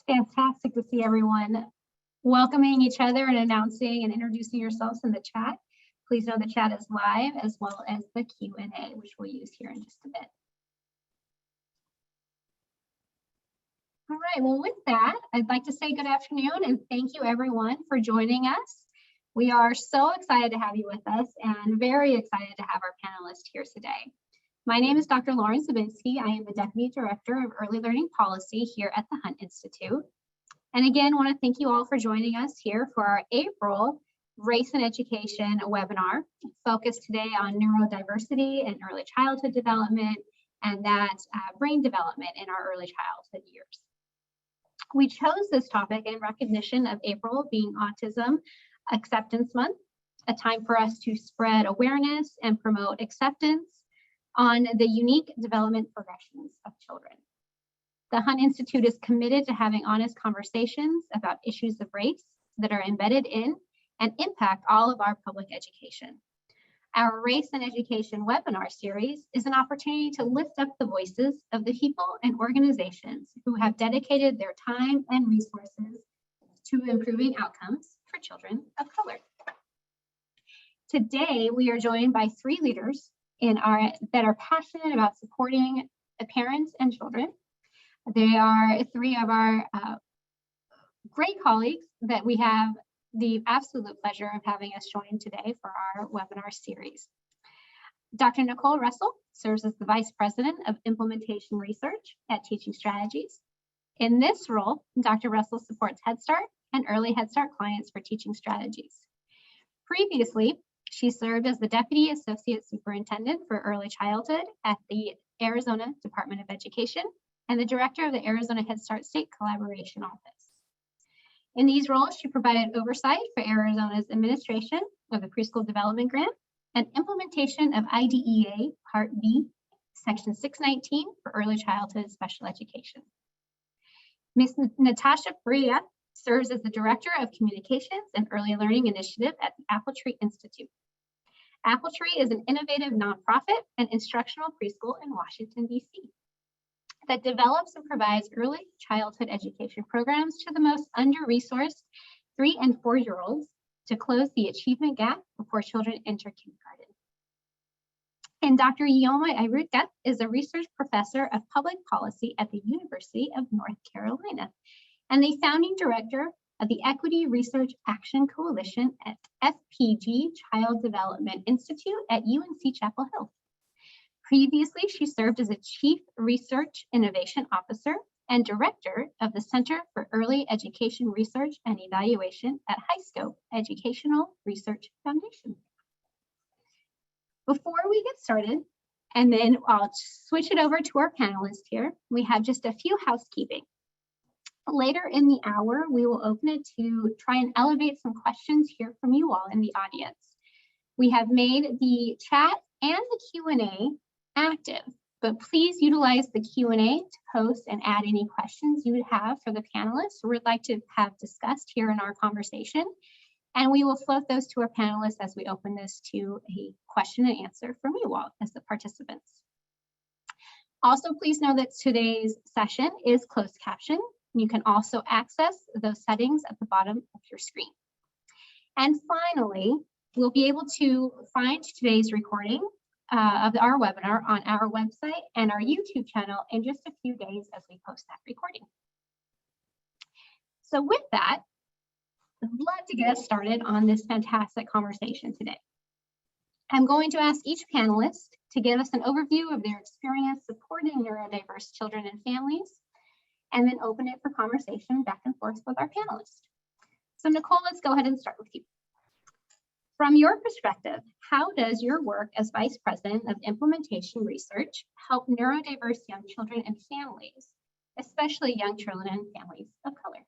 Fantastic to see everyone welcoming each other and announcing and introducing yourselves in the chat. Please know the chat is live as well as the Q&A, which we'll use here in just a bit. All right, well, with that, I'd like to say good afternoon and thank you everyone for joining us. We are so excited to have you with us and very excited to have our panelists here today. My name is Dr. Lauren Zabinski. I am the Deputy Director of Early Learning Policy here at the Hunt Institute. And again, I want to thank you all for joining us here for our April Race and Education webinar, focused today on neurodiversity and early childhood development and that brain development in our early childhood years. We chose this topic in recognition of April being Autism Acceptance Month, a time for us to spread awareness and promote acceptance on the unique development progressions of children. The Hunt Institute is committed to having honest conversations about issues of race that are embedded in and impact all of our public education. Our Race and Education webinar series is an opportunity to lift up the voices of the people and organizations who have dedicated their time and resources to improving outcomes for children of color. Today, we are joined by three leaders that are passionate about supporting the parents and children. They are three of our great colleagues that we have the absolute pleasure of having us join today for our webinar series. Dr. Nicole Russell serves as the Vice President of Implementation Research at Teaching Strategies. In this role, Dr. Russell supports Head Start and early Head Start clients for Teaching Strategies. Previously, she served as the Deputy Associate Superintendent for Early Childhood at the Arizona Department of Education and the Director of the Arizona Head Start State Collaboration Office. In these roles, she provided oversight for Arizona's administration of the Preschool Development Grant and implementation of IDEA Part B, Section 619 for Early Childhood Special Education. Ms. Natasha Bria serves as the Director of Communications and Early Learning Initiative at the Apple Tree Institute. Apple Tree is an innovative nonprofit and instructional preschool in Washington, D.C. that develops and provides early childhood education programs to the most under-resourced 3- and 4-year-olds to close the achievement gap before children enter kindergarten. And Dr. Yoma Iruka is a research professor of public policy at the University of North Carolina and the founding director of the Equity Research Action Coalition at FPG Child Development Institute at UNC Chapel Hill. Previously, she served as a Chief Research Innovation Officer and Director of the Center for Early Education Research and Evaluation at HighScope Educational Research Foundation. Before we get started, and then I'll switch it over to our panelists here, we have just a few housekeeping. Later in the hour, we will open it to try and elevate some questions here from you all in the audience. We have made the chat and the Q&A active, but please utilize the Q&A to post and add any questions you would have for the panelists or would like to have discussed here in our conversation. And we will float those to our panelists as we open this to a question and answer from you all as the participants. Also, please know that today's session is closed caption. You can also access those settings at the bottom of your screen. And finally, we'll be able to find today's recording of our webinar on our website and our YouTube channel in just a few days as we post that recording. So with that, I'd love to get us started on this fantastic conversation today. I'm going to ask each panelist to give us an overview of their experience supporting neurodiverse children and families, and then open it for conversation back and forth with our panelists. So Nicole, let's go ahead and start with you. From your perspective, how does your work as Vice President of Implementation Research help neurodiverse young children and families, especially young children and families of color?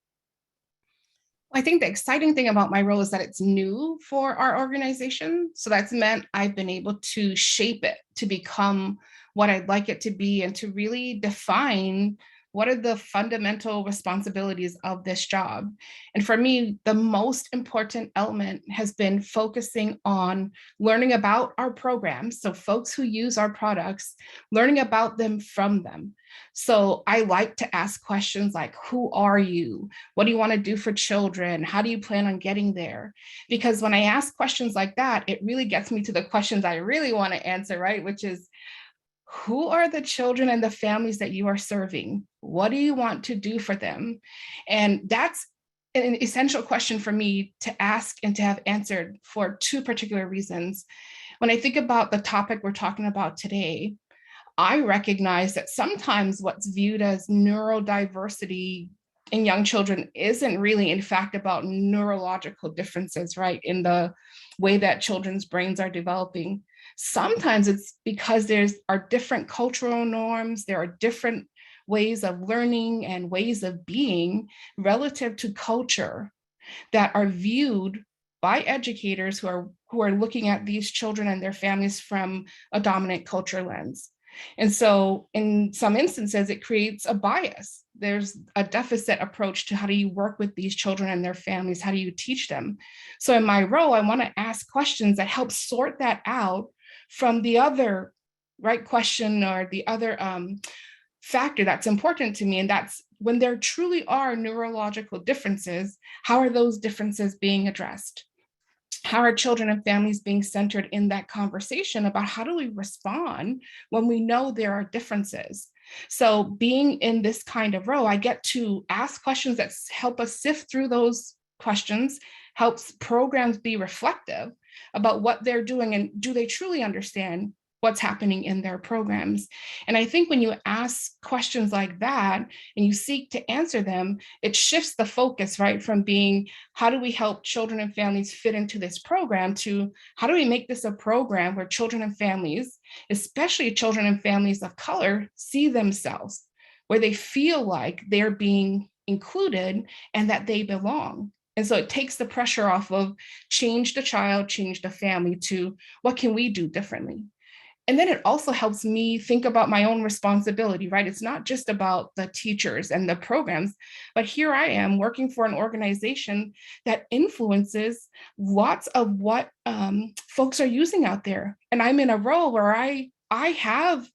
I think the exciting thing about my role is that it's new for our organization. So that's meant I've been able to shape it to become what I'd like it to be and to really define what are the fundamental responsibilities of this job? And for me, the most important element has been focusing on learning about our programs. So folks who use our products, learning about them from them. So I like to ask questions like, who are you? What do you want to do for children? How do you plan on getting there? Because when I ask questions like that, it really gets me to the questions I really want to answer, right? Which is, who are the children and the families that you are serving? What do you want to do for them? And that's an essential question for me to ask and to have answered for two particular reasons. When I think about the topic we're talking about today, I recognize that sometimes what's viewed as neurodiversity in young children isn't really, in fact, about neurological differences, right, in the way that children's brains are developing. Sometimes it's because are different cultural norms, there are different ways of learning and ways of being relative to culture that are viewed by educators who are looking at these children and their families from a dominant culture lens. And so in some instances, it creates a bias. There's a deficit approach to how do you work with these children and their families? How do you teach them? So in my role, I want to ask questions that help sort that out from the other right question or the other factor that's important to me. And that's when there truly are neurological differences, how are those differences being addressed? How are children and families being centered in that conversation about how do we respond when we know there are differences? So being in this kind of role, I get to ask questions that help us sift through those questions, helps programs be reflective about what they're doing and do they truly understand what's happening in their programs. And I think when you ask questions like that and you seek to answer them, it shifts the focus, right, from being how do we help children and families fit into this program to how do we make this a program where children and families, especially children and families of color, see themselves, where they feel like they're being included and that they belong. And so it takes the pressure off of change the child, change the family to what can we do differently? And then it also helps me think about my own responsibility, right? It's not just about the teachers and the programs, but here I am working for an organization that influences lots of what folks are using out there. And I'm in a role where I have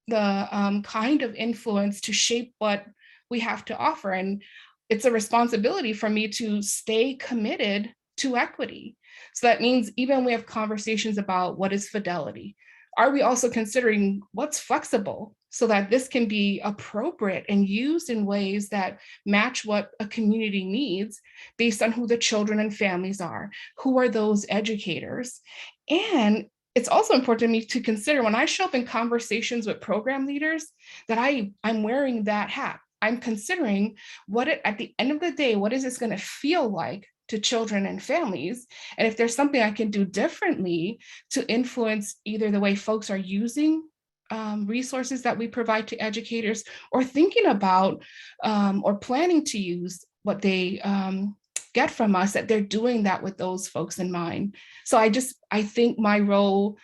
the kind of influence to shape what we have to offer. And it's a responsibility for me to stay committed to equity. So that means even when we have conversations about what is fidelity, are we also considering what's flexible so that this can be appropriate and used in ways that match what a community needs based on who the children and families are, who are those educators? And it's also important to me to consider when I show up in conversations with program leaders that I'm wearing that hat. I'm considering at the end of the day, what is this going to feel like to children and families? And if there's something I can do differently to influence either the way folks are using resources that we provide to educators or thinking about or planning to use what they get from us, that they're doing that with those folks in mind. So I think my role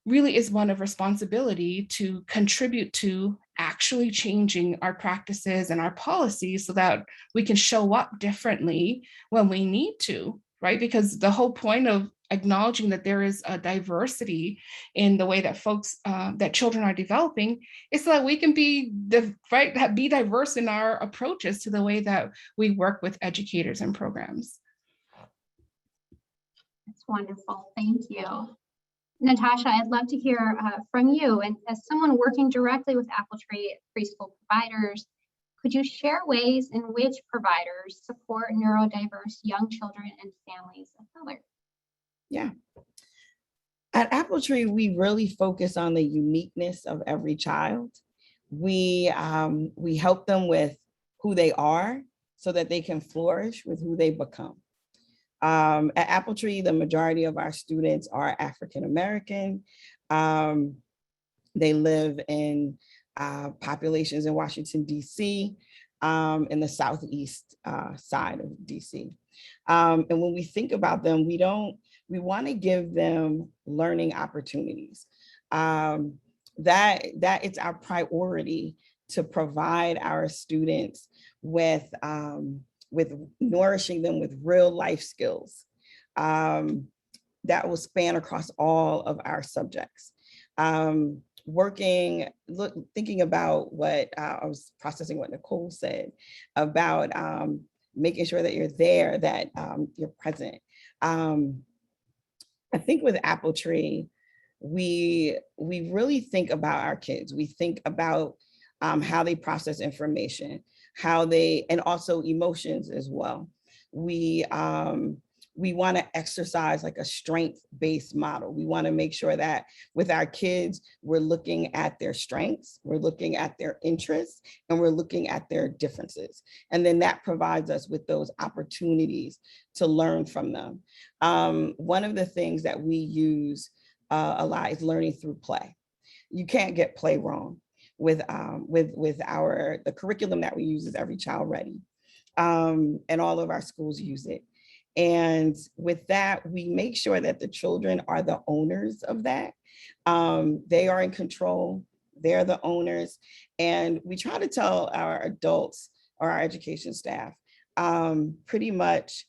really is one of responsibility to contribute to actually changing our practices and our policies so that we can show up differently when we need to, right? Because the whole point of acknowledging that there is a diversity in the way that folks, that children are developing is so that we can be diverse in our approaches to the way that we work with educators and programs. That's wonderful. Thank you. Natasha, I'd love to hear from you. And as someone working directly with Apple Tree preschool providers, could you share ways in which providers support neurodiverse young children and families of color? Yeah. At Apple Tree, we really focus on the uniqueness of every child. We help them with who they are so that they can flourish with who they become. At Apple Tree, the majority of our students are African American. They live in populations in Washington, D.C., in the southeast side of D.C. And when we think about them, we want to give them learning opportunities. That it's our priority to provide our students with nourishing them with real life skills that will span across all of our subjects. Thinking about what I was processing what Nicole said about making sure that you're there, that you're present. I think with Apple Tree, we really think about our kids. We think about how they process information, and also emotions as well. We want to exercise like a strength-based model. We want to make sure that with our kids, we're looking at their strengths, we're looking at their interests, and we're looking at their differences. And then that provides us with those opportunities to learn from them. One of the things that we use a lot is learning through play. You can't get play wrong with the curriculum that we use is Every Child Ready. And all of our schools use it. And with that, we make sure that the children are the owners of that. They are in control, they're the owners. And we try to tell our adults or our education staff, pretty much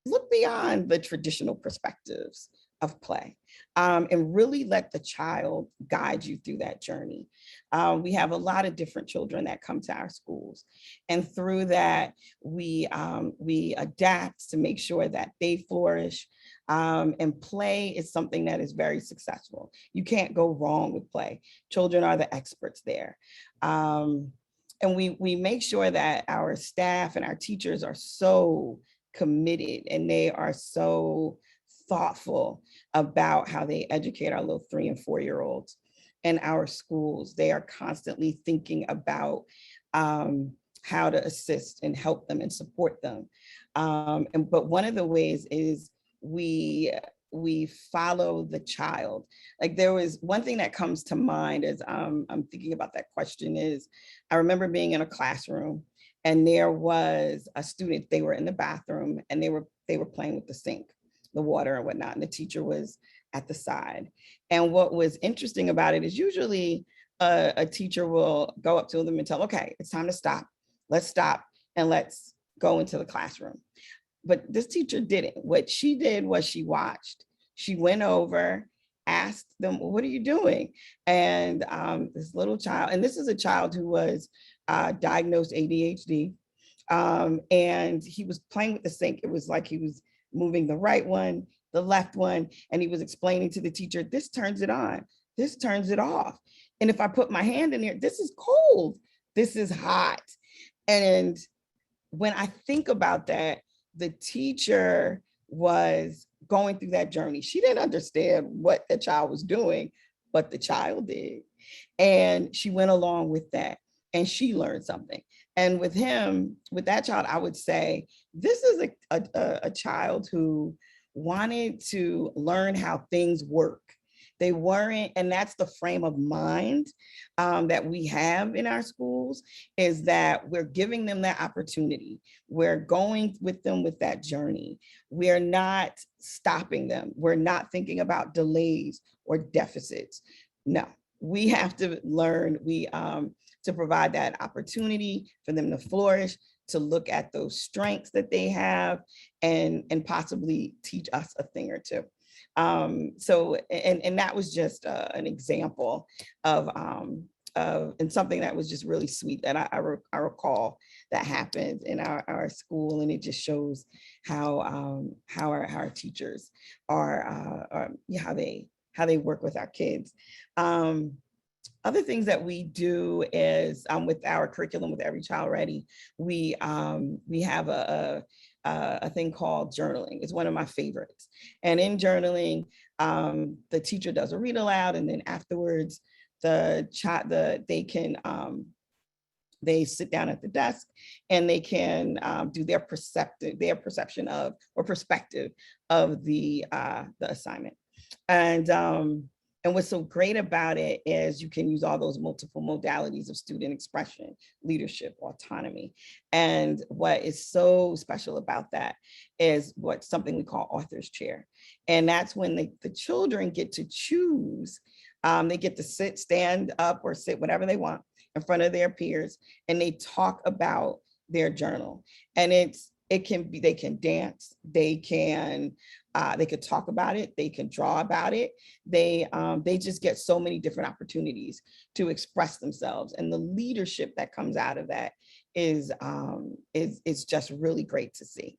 look beyond the traditional perspectives of play, and really let the child guide you through that journey. We have a lot of different children that come to our schools, and through that, we adapt to make sure that they flourish. And play is something that is very successful. You can't go wrong with play. Children are the experts there. And we make sure that our staff and our teachers are so committed, and they are so thoughtful about how they educate our little 3 and 4-year-olds in our schools. They are constantly thinking about how to assist and help them and support them. But one of the ways is we follow the child. Like, there was one thing that comes to mind as I'm thinking about that question is, I remember being in a classroom and there was a student, they were in the bathroom and they were playing with the sink, the water and whatnot, and the teacher was at the side. And what was interesting about it is usually a teacher will go up to them and tell, okay, it's time to stop. Let's stop and let's go into the classroom. But this teacher didn't. What she did was she watched. She went over, asked them, well, what are you doing? And this little child, and this is a child who was diagnosed ADHD, and he was playing with the sink. It was like he was moving the right one, the left one, and he was explaining to the teacher, this turns it on, this turns it off. And if I put my hand in there, this is cold, this is hot. And when I think about that, the teacher was going through that journey. She didn't understand what the child was doing, but the child did. And she went along with that and she learned something. And with him, with that child, I would say, this is a child who wanted to learn how things work. They weren't, and that's the frame of mind that we have in our schools, is that we're giving them that opportunity. We're going with them with that journey. We're not stopping them. We're not thinking about delays or deficits. No, we have to learn, to provide that opportunity for them to flourish, to look at those strengths that they have, and possibly teach us a thing or two. So that was just an example of and something that was just really sweet that I recall that happened in our school, and it just shows how our teachers are how they work with our kids. Other things that we do is with our curriculum with Every Child Ready, we have a thing called journaling. It's one of my favorites. And in journaling, the teacher does a read aloud, and then afterwards, they sit down at the desk and they can do their perception of, or perspective of the assignment. And what's so great about it is you can use all those multiple modalities of student expression, leadership, autonomy. And what is so special about that is something we call author's chair. And that's when the children get to choose. They get to sit, stand up, or sit, whatever they want. in front of their peers and they talk about their journal. And it can be, they can dance, they could talk about it, they can draw about it. They just get so many different opportunities to express themselves. And the leadership that comes out of that is just really great to see.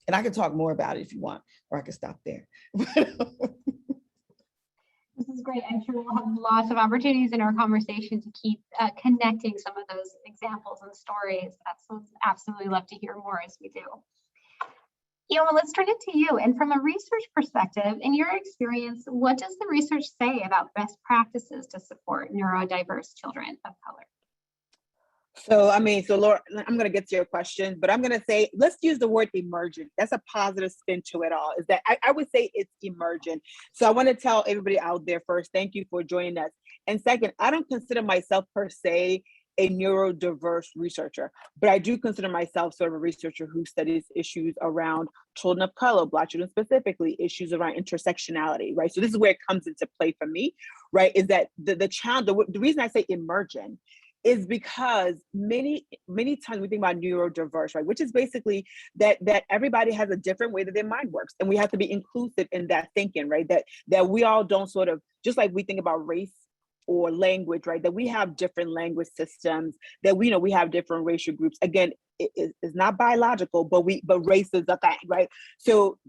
And I can talk more about it if you want, or I can stop there. This is great. I'm sure we'll have lots of opportunities in our conversation to keep connecting some of those examples and stories. Absolutely love to hear more as we do. Ioma, let's turn it to you. And from a research perspective, in your experience, what does the research say about best practices to support neurodiverse children of color? So Laura, I'm going to get to your question, but I'm going to say, let's use the word emergent. That's a positive spin to it all, is that I would say it's emergent. So I want to tell everybody out there first, thank you for joining us. And second, I don't consider myself per se a neurodiverse researcher, but I do consider myself sort of a researcher who studies issues around children of color, Black children specifically, issues around intersectionality, right? So this is where it comes into play for me, right? Is that the reason I say emergent is because many times we think about neurodiverse, right? Which is basically that everybody has a different way that their mind works. And we have to be inclusive in that thinking, right? That we all don't sort of, just like we think about race or language, right? That we have different language systems, that we know we have different racial groups. Again, it's not biological, but race is a thing, right? So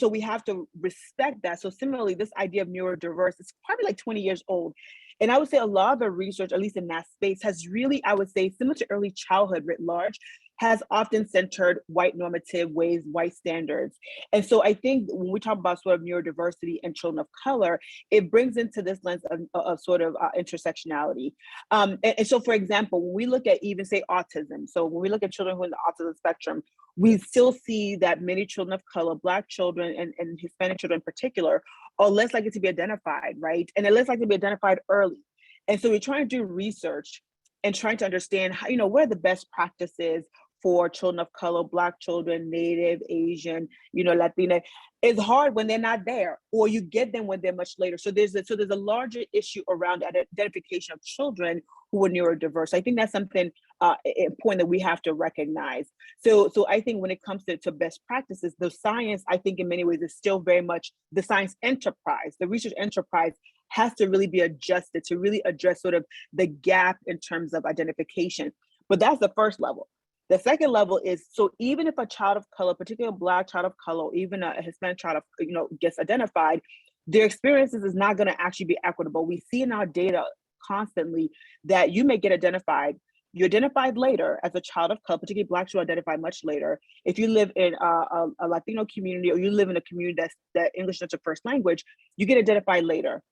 we have to respect that. So similarly, this idea of neurodiverse is probably like 20 years old. And I would say a lot of the research, at least in that space, has really, I would say, similar to early childhood writ large, has often centered white normative ways, white standards. And so I think when we talk about sort of neurodiversity and children of color, it brings into this lens of sort of intersectionality. And so, for example, when we look at even say autism, so when we look at children who are in the autism spectrum, we still see that many children of color, Black children and Hispanic children in particular, are less likely to be identified, right? And they're less likely to be identified early. And so we're trying to do research and trying to understand how, what are the best practices for children of color, Black children, Native, Asian, Latina. It's hard when they're not there, or you get them when they're much later. So there's a larger issue around identification of children who are neurodiverse. I think that's something important that we have to recognize. So I think when it comes to best practices, the science, I think in many ways is still very much the science enterprise. The research enterprise has to really be adjusted to really address sort of the gap in terms of identification. But that's the first level. The second level is, so even if a child of color, particularly a Black child of color, or even a Hispanic child gets identified, their experiences is not going to actually be equitable. We see in our data constantly that you may get identified. You're identified later as a child of color, particularly Black children identified much later. If you live in a Latino community, or you live in a community that English is not your first language, you get identified later.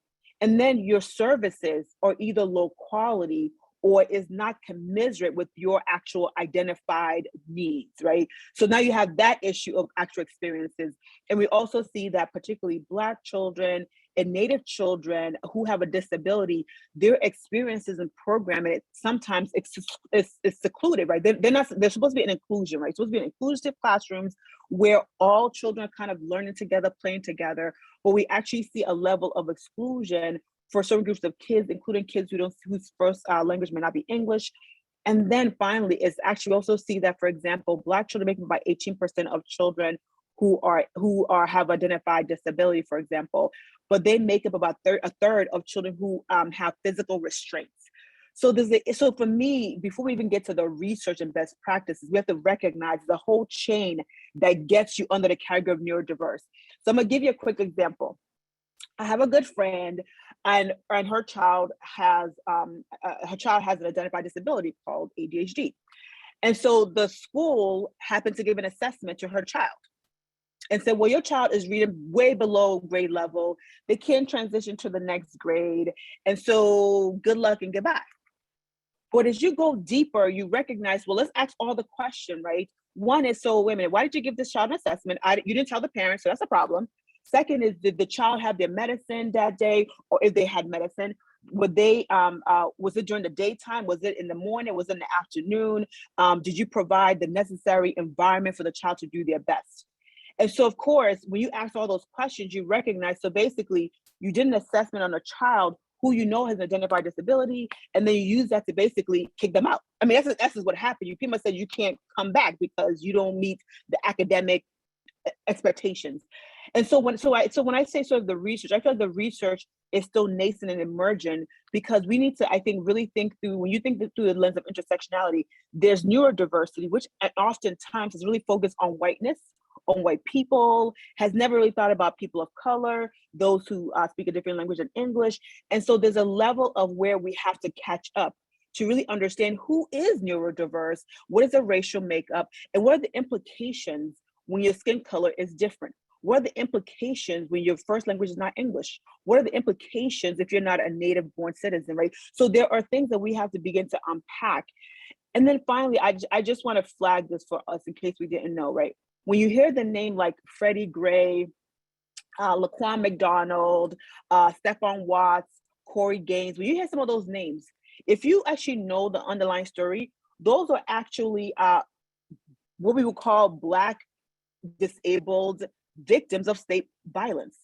And then your services are either low quality or is not commensurate with your actual identified needs, right? So now you have that issue of actual experiences. And we also see that particularly Black children and Native children who have a disability, their experiences and programming, sometimes it's secluded, right? They're supposed to be an inclusion, right? It's supposed to be an inclusive classrooms where all children are kind of learning together, playing together, but we actually see a level of exclusion for certain groups of kids, including kids whose first language may not be English. And then finally, it's actually also see that, for example, Black children make up about 18% of children who have identified disability, for example, but they make up about a third of children who have physical restraints. So for me, before we even get to the research and best practices, we have to recognize the whole chain that gets you under the category of neurodiverse. So I'm gonna give you a quick example. I have a good friend, and her child has an identified disability called ADHD. And so the school happened to give an assessment to her child and said, well, your child is reading way below grade level. They can't transition to the next grade. And so good luck and goodbye. But as you go deeper, you recognize, well, let's ask all the question, right? One is, so wait a minute, why did you give this child an assessment? You didn't tell the parents, so that's a problem. Second is, did the child have their medicine that day? Or if they had medicine, was it during the daytime? Was it in the morning? Was it in the afternoon? Did you provide the necessary environment for the child to do their best? And so, of course, when you ask all those questions, you recognize, so basically you did an assessment on a child who you know has an identified disability, and then you use that to basically kick them out. I mean, that's what happened. You pretty much said you can't come back because you don't meet the academic expectations. And so when I say sort of the research, I feel like the research is still nascent and emergent, because we need to, I think, really think through, when you think through the lens of intersectionality, there's neurodiversity, which oftentimes is really focused on whiteness, on white people, has never really thought about people of color, those who speak a different language than English. And so there's a level of where we have to catch up to really understand who is neurodiverse, what is the racial makeup, and what are the implications when your skin color is different. What are the implications when your first language is not English? What are the implications if you're not a native born citizen, right? So there are things that we have to begin to unpack. And then finally, I just want to flag this for us in case we didn't know, right? When you hear the name like Freddie Gray, Laquan McDonald, Stephon Watts, Corey Gaines, when you hear some of those names, if you actually know the underlying story, those are actually what we would call Black disabled victims of state violence.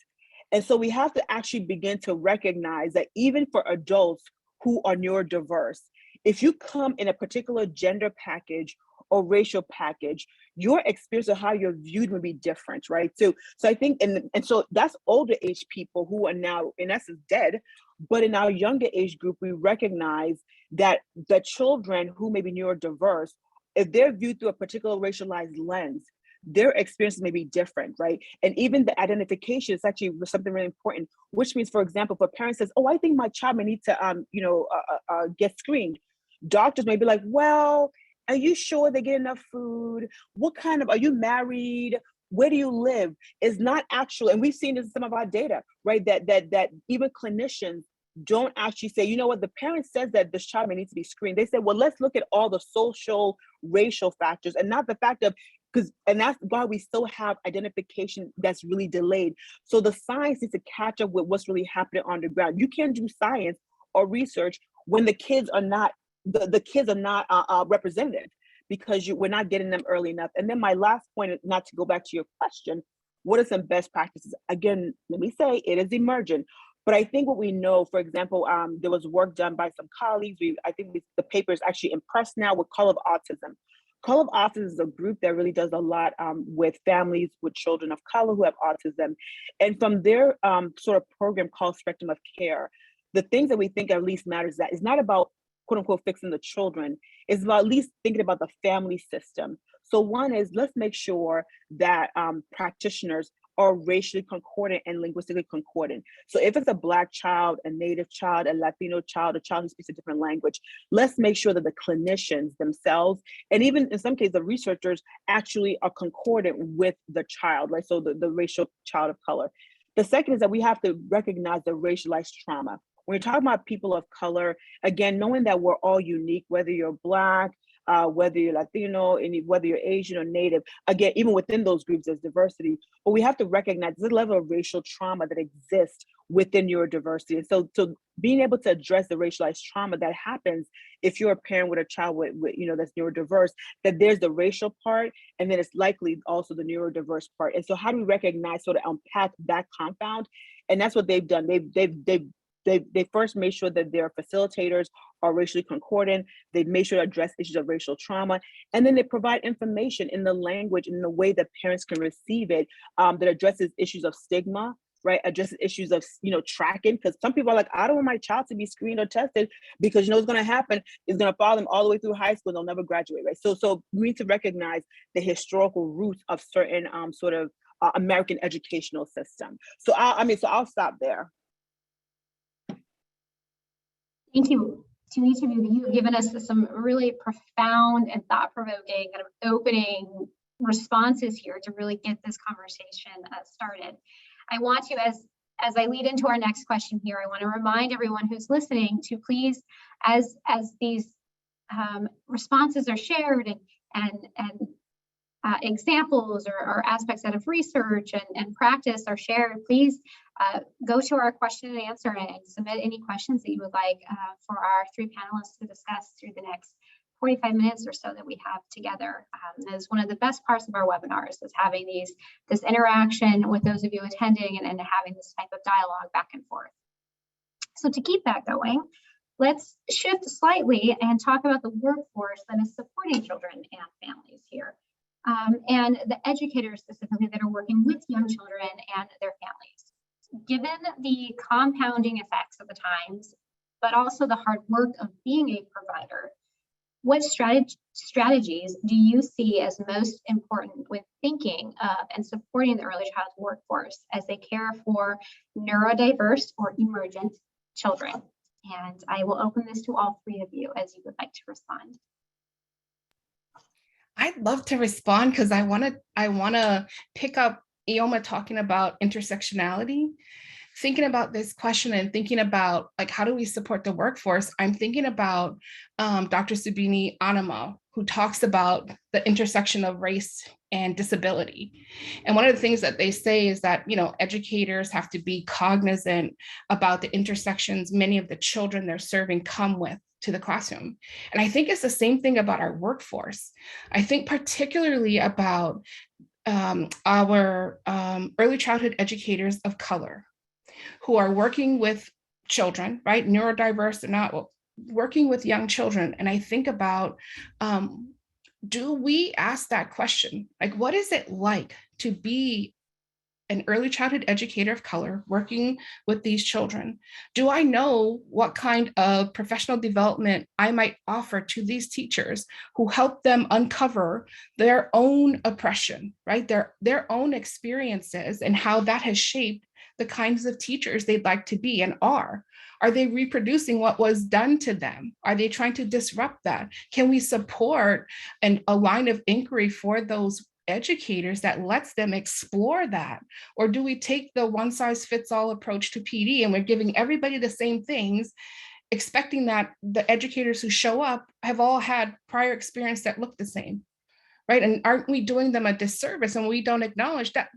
And so we have to actually begin to recognize that even for adults who are neurodiverse, if you come in a particular gender package or racial package, your experience of how you're viewed will be different, right? So I think, and so that's older age people who are now in essence dead, but in our younger age group, we recognize that the children who may be neurodiverse, if they're viewed through a particular racialized lens, their experiences may be different, right? And even the identification is actually something really important, which means, for example, if a parent says, oh, I think my child may need to, get screened, doctors may be like, well, are you sure they get enough food? What kind of, are you married? Where do you live? Is not actual, and we've seen this in some of our data, right? That even clinicians don't actually say, you know what, the parent says that this child may need to be screened. They say, well, let's look at all the social, racial factors, and not the fact of, and that's why we still have identification that's really delayed. So the science needs to catch up with what's really happening on the ground. You can't do science or research when the kids are not, the kids are not represented, because we're not getting them early enough. And then my last point, not to go back to your question, what are some best practices? Again, let me say it is emergent. But I think what we know, for example, there was work done by some colleagues. I think the paper is actually in press now with Call of Autism. Call of Autism is a group that really does a lot with families with children of color who have autism. And from their sort of program called Spectrum of Care, the things that we think at least matters, that is not about quote unquote fixing the children, it's about at least thinking about the family system. So one is, let's make sure that practitioners are racially concordant and linguistically concordant. So if it's a Black child, a Native child, a Latino child, a child who speaks a different language, let's make sure that the clinicians themselves, and even in some cases, the researchers actually are concordant with the child, right? So the racial child of color. The second is that we have to recognize the racialized trauma. When you're talking about people of color, again, knowing that we're all unique, whether you're Black, whether you're Latino, and whether you're Asian or Native, again, even within those groups, there's diversity, but we have to recognize the level of racial trauma that exists within neurodiversity. And so being able to address the racialized trauma that happens if you're a parent with a child with that's neurodiverse, that there's the racial part, and then it's likely also the neurodiverse part. And so how do we recognize, sort of unpack that compound? And that's what they've done. They first made sure that their facilitators are racially concordant. They made sure to address issues of racial trauma. And then they provide information in the language and in the way that parents can receive it, that addresses issues of stigma, right? Addresses issues of, tracking. Because some people are like, I don't want my child to be screened or tested, because what's going to happen is going to follow them all the way through high school. They'll never graduate, right? So we need to recognize the historical roots of certain sort of American educational system. So I'll stop there. Thank you to each of you. You've given us some really profound and thought-provoking kind of opening responses here to really get this conversation started. I want to, as I lead into our next question here, I want to remind everyone who's listening to please, as these responses are shared and examples or aspects out of research and practice are shared, please go to our question and answer and submit any questions that you would like for our three panelists to discuss through the next 45 minutes or so that we have together. That is one of the best parts of our webinars, is having this interaction with those of you attending and having this type of dialogue back and forth. So to keep that going, let's shift slightly and talk about the workforce that is supporting children and families here, and the educators specifically that are working with young children and their families. Given the compounding effects of the times, but also the hard work of being a provider, what strategies do you see as most important when thinking of and supporting the early childhood workforce as they care for neurodiverse or emergent children? And I will open this to all three of you as you would like to respond. I'd love to respond because I want to pick up Ioma talking about intersectionality. Thinking about this question and thinking about like, how do we support the workforce? I'm thinking about Dr. Subini Anama, who talks about the intersection of race and disability. And one of the things that they say is that, educators have to be cognizant about the intersections many of the children they're serving come with to the classroom. And I think it's the same thing about our workforce. I think particularly about our early childhood educators of color, who are working with children, right? Neurodiverse or not, working with young children. And I think about, do we ask that question? Like, what is it like to be an early childhood educator of color working with these children? Do I know what kind of professional development I might offer to these teachers who help them uncover their own oppression, right? Their own experiences and how that has shaped the kinds of teachers they'd like to be and are. Are they reproducing what was done to them? Are they trying to disrupt that? Can we support a line of inquiry for those educators that lets them explore that? Or do we take the one size fits all approach to PD and we're giving everybody the same things, expecting that the educators who show up have all had prior experience that look the same? Right? And aren't we doing them a disservice? And we don't acknowledge that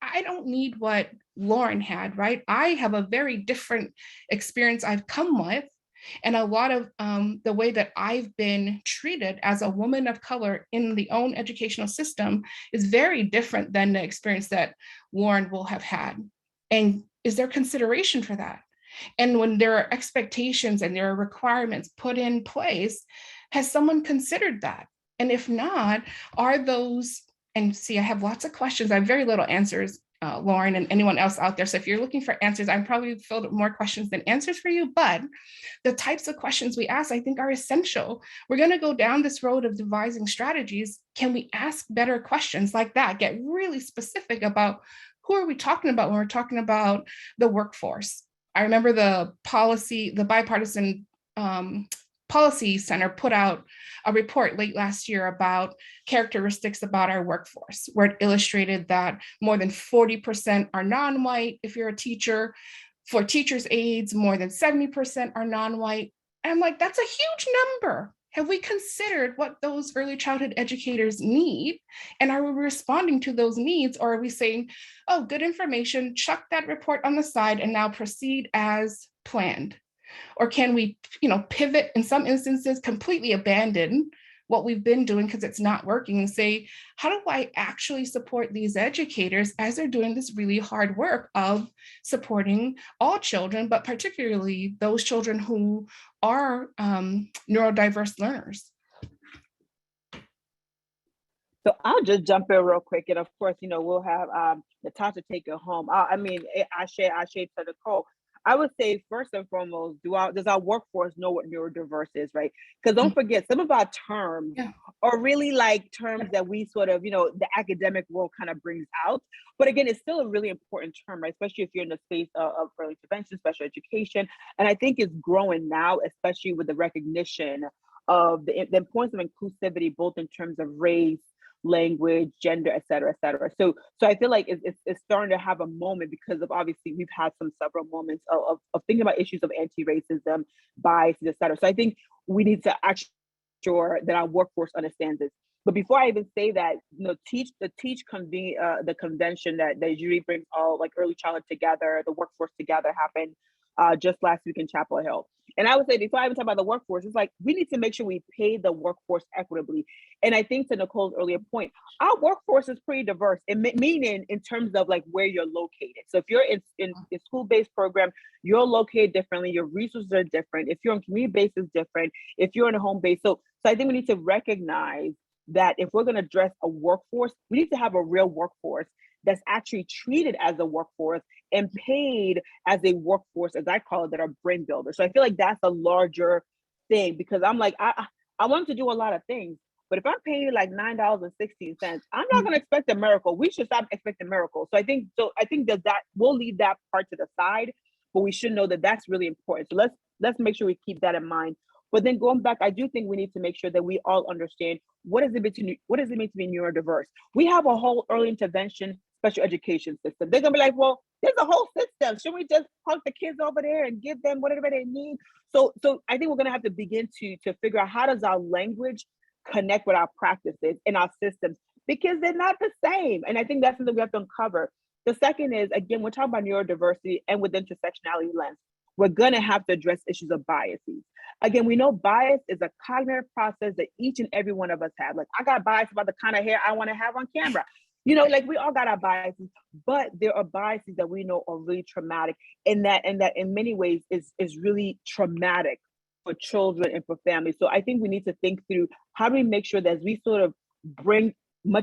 I don't need what Lauren had, right? I have a very different experience I've come with. And a lot of the way that I've been treated as a woman of color in the own educational system is very different than the experience that Lauren will have had. And is there consideration for that? And when there are expectations and there are requirements put in place, has someone considered that? And if not, are those, and see, I have lots of questions. I have very little answers, Lauren and anyone else out there. So if you're looking for answers, I'm probably filled with more questions than answers for you, but the types of questions we ask, I think are essential. We're gonna go down this road of devising strategies. Can we ask better questions like that? Get really specific about who are we talking about when we're talking about the workforce? I remember the bipartisan Policy Center put out a report late last year about characteristics about our workforce, where it illustrated that more than 40% are non-white if you're a teacher. For teachers' aides, more than 70% are non-white. And I'm like, that's a huge number. Have we considered what those early childhood educators need? And are we responding to those needs? Or are we saying, oh, good information, chuck that report on the side and now proceed as planned? Or can we, pivot in some instances, completely abandon what we've been doing because it's not working and say, how do I actually support these educators as they're doing this really hard work of supporting all children, but particularly those children who are neurodiverse learners? So I'll just jump in real quick. And of course, we'll have Natasha take it home. Ashe to Nicole. I would say first and foremost, does our workforce know what neurodiverse is, right? Because don't forget, some of our terms are really like terms that we sort of, the academic world kind of brings out. But again, it's still a really important term, right? Especially if you're in the space of early intervention, special education. And I think it's growing now, especially with the recognition of the importance of inclusivity, both in terms of race, language, gender, et cetera, et cetera. So I feel like it's starting to have a moment because of obviously we've had several moments of thinking about issues of anti-racism, bias, et cetera. So I think we need to actually ensure that our workforce understands this. But before I even say that, the convention that usually brings all like early childhood together, the workforce together happened just last week in Chapel Hill. And I would say, before I even talk about the workforce, it's like we need to make sure we pay the workforce equitably. And I think to Nicole's earlier point, our workforce is pretty diverse, and meaning in terms of like where you're located. So if you're in a school-based program, you're located differently, your resources are different. If you're on community-based, it's different. If you're in a home-based, so I think we need to recognize that if we're going to address a workforce, we need to have a real workforce that's actually treated as a workforce and paid as a workforce, as I call it, that are brain builders. So I feel like that's a larger thing, because I'm like, I want to do a lot of things, but if I'm paying you like $9.16, I'm not going to expect a miracle. We should stop expecting miracles. So I think that we'll leave that part to the side, but we should know that that's really important. So let's make sure we keep that in mind. But then going back, I do think we need to make sure that we all understand what does it mean to be neurodiverse. We have a whole early intervention special education system. They're gonna be like, well, there's a whole system. Should we just park the kids over there and give them whatever they need? So I think we're gonna have to begin to figure out, how does our language connect with our practices and our systems, because they're not the same. And I think that's something we have to uncover. The second is, again, we're talking about neurodiversity, and with intersectionality lens, we're going to have to address issues of biases. Again, we know bias is a cognitive process that each and every one of us have. Like, I got bias about the kind of hair I want to have on camera. Like we all got our biases, but there are biases that we know are really traumatic, and that in many ways is really traumatic for children and for families. So I think we need to think through, how do we make sure that as we sort of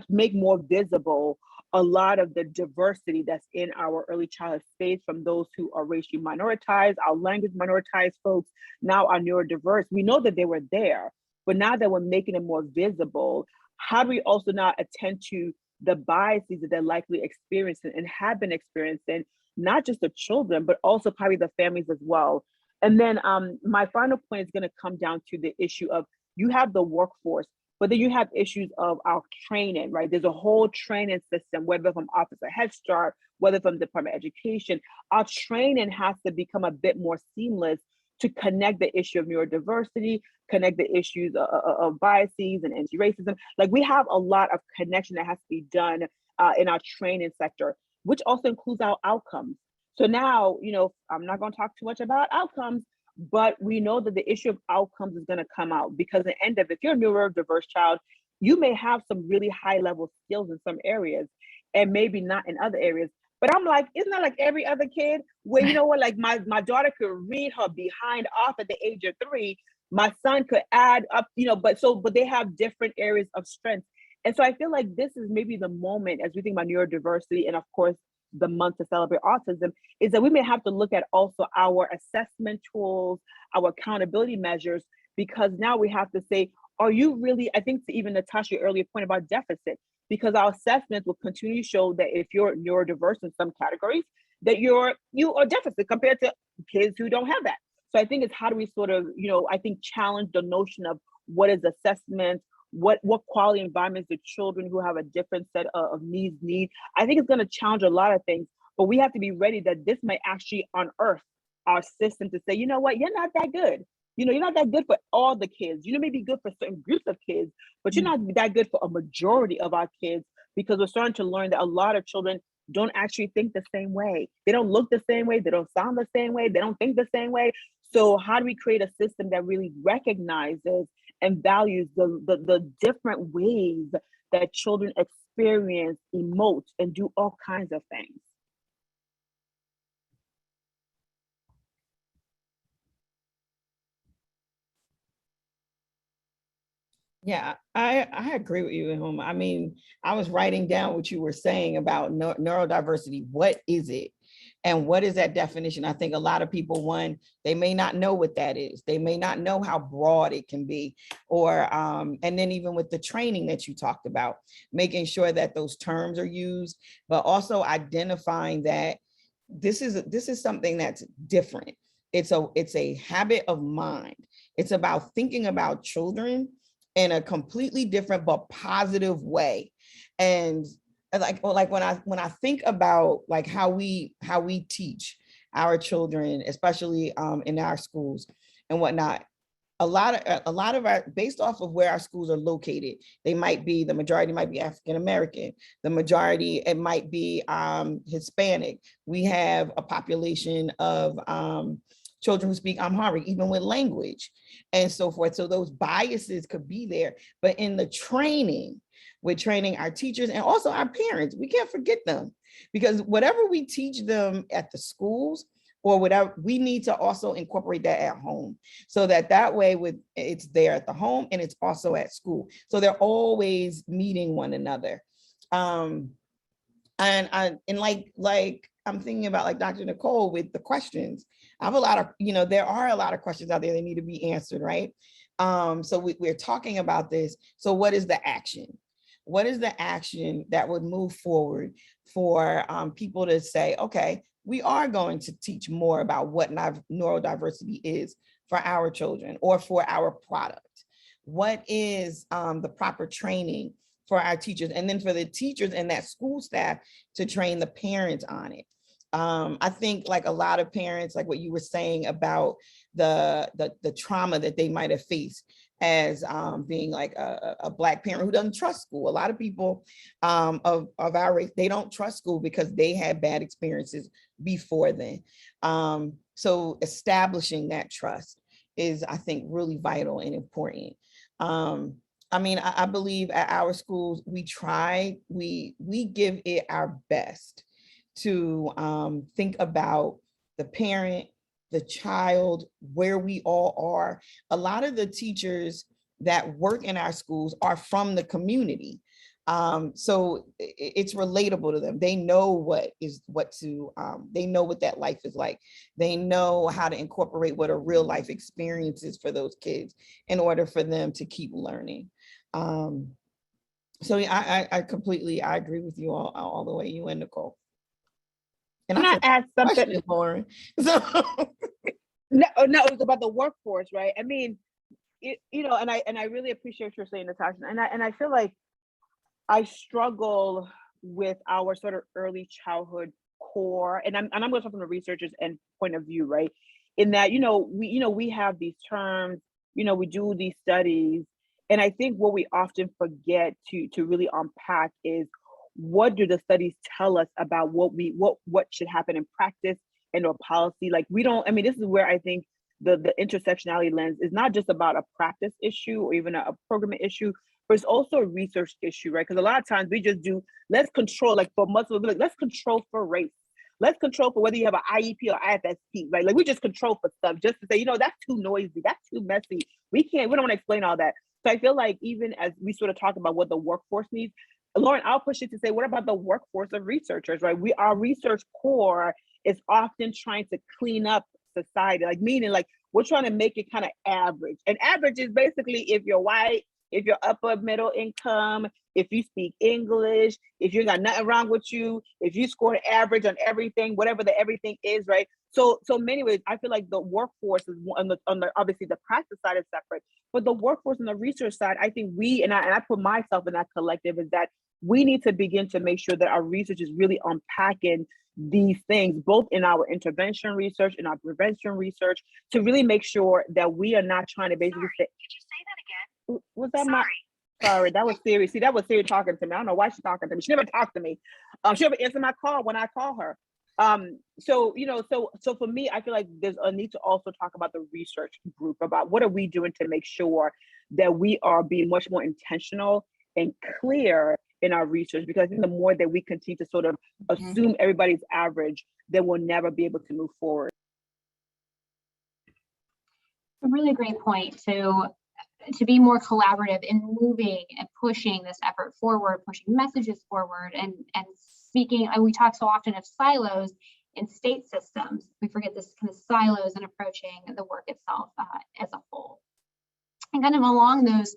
make more visible a lot of the diversity that's in our early childhood space, from those who are racially minoritized, our language minoritized folks, now are neurodiverse. We know that they were there, but now that we're making it more visible, how do we also now attend to the biases that they're likely experiencing and have been experiencing, not just the children, but also probably the families as well. And then my final point is going to come down to the issue of, you have the workforce, but then you have issues of our training, right? There's a whole training system, whether from Office of Head Start, whether from Department of Education. Our training has to become a bit more seamless to connect the issue of neurodiversity, connect the issues of biases and anti-racism. Like, we have a lot of connection that has to be done in our training sector, which also includes our outcomes. So now, I'm not going to talk too much about outcomes, but we know that the issue of outcomes is going to come out, because at the end of it, if you're a neurodiverse child, you may have some really high level skills in some areas and maybe not in other areas. But I'm like, isn't that like every other kid where, like my daughter could read her behind off at the age of 3. My son could add up, but they have different areas of strength. And so I feel like this is maybe the moment, as we think about neurodiversity, and of course, the month to celebrate autism, is that we may have to look at also our assessment tools, our accountability measures, because now we have to say, are you really, I think to even Natasha's earlier point about deficit, because our assessments will continue to show that if you're neurodiverse in some categories, that you are deficit compared to kids who don't have that. So I think it's, how do we sort of, I think challenge the notion of what is assessment, what quality environments do children who have a different set of needs need. I think it's going to challenge a lot of things, but we have to be ready that this may actually unearth our system to say, you know what, you're not that good. You're not that good for all the kids. You may be good for certain groups of kids, but you're not that good for a majority of our kids, because we're starting to learn that a lot of children don't actually think the same way. They don't look the same way. They don't sound the same way. They don't think the same way. So how do we create a system that really recognizes and values the different ways that children experience, emote, and do all kinds of things? Yeah, I agree with you, Huma. I mean, I was writing down what you were saying about neurodiversity. What is it? And what is that definition? I think a lot of people, they may not know what that is. They may not know how broad it can be, or and then even with the training that you talked about, making sure that those terms are used, but also identifying that this is something that's different. It's a habit of mind. It's about thinking about children in a completely different but positive way. And like when I think about like how we teach our children, especially in our schools and whatnot, a lot of our, based off of where our schools are located, the majority might be African American, the majority, it might be Hispanic. We have a population of children who speak Amharic, even with language and so forth. So those biases could be there, but in the training, we're training our teachers and also our parents. We can't forget them, because whatever we teach them at the schools or whatever, we need to also incorporate that at home, so that way it's there at the home and it's also at school. So they're always meeting one another. And like I'm thinking about, like Dr. Nicole, with the questions. I have a lot of, there are a lot of questions out there that need to be answered, right? So we're talking about this. So what is the action? What is the action that would move forward for people to say, okay, we are going to teach more about what neurodiversity is for our children or for our product? What is the proper training for our teachers, and then for the teachers and that school staff to train the parents on it? I think, like, a lot of parents, like what you were saying about the trauma that they might have faced as being like a Black parent who doesn't trust school. A lot of people of our race, they don't trust school because they had bad experiences before then. So establishing that trust is, I think, really vital and important. I mean, I believe at our schools, we give it our best to think about the parent, the child, where we all are. A lot of the teachers that work in our schools are from the community. So it's relatable to them. They know they know what that life is like. They know how to incorporate what a real life experience is for those kids in order for them to keep learning. So yeah, I completely agree with you all the way, you and Nicole. And Can I ask something, question, Lauren? So no, it was about the workforce, right? I mean, and I really appreciate what you're saying, Natasha. And I feel like I struggle with our sort of early childhood core, and I'm going to talk from the researchers' and point of view, right? In that, we have these terms, we do these studies, and I think what we often forget to really unpack is, what do the studies tell us about what should happen in practice and or policy? Like, this is where I think the intersectionality lens is not just about a practice issue or even a programming issue, but it's also a research issue, right? Because a lot of times we just do, let's control, like for muscle, like, let's control for race. Let's control for whether you have an IEP or IFSP, right? Like, we just control for stuff just to say, that's too noisy, that's too messy. We don't want to explain all that. So I feel like even as we sort of talk about what the workforce needs, Lauren, I'll push it to say, what about the workforce of researchers, right? Our research core is often trying to clean up society, like meaning like we're trying to make it kind of average. And average is basically if you're white, if you're upper middle income, if you speak English, if you got nothing wrong with you, if you scored average on everything, whatever the everything is, right? So many ways, I feel like the workforce is on the obviously the practice side is separate, but the workforce and the research side, I think I put myself in that collective, is that we need to begin to make sure that our research is really unpacking these things, both in our intervention research and our prevention research, to really make sure that we are not trying to basically say, did you say that again? Was that sorry, that was Siri. See, that was Siri talking to me. I don't know why she's talking to me. She never talked to me. She never answered my call when I call her. So for me, I feel like there's a need to also talk about the research group, about what are we doing to make sure that we are being much more intentional and clear in our research, because I think the more that we continue to sort of assume everybody's average, then we'll never be able to move forward. A really great point. To be more collaborative in moving and pushing this effort forward, pushing messages forward, and speaking. We talk so often of silos in state systems. We forget this kind of silos in approaching the work itself as a whole. And kind of along those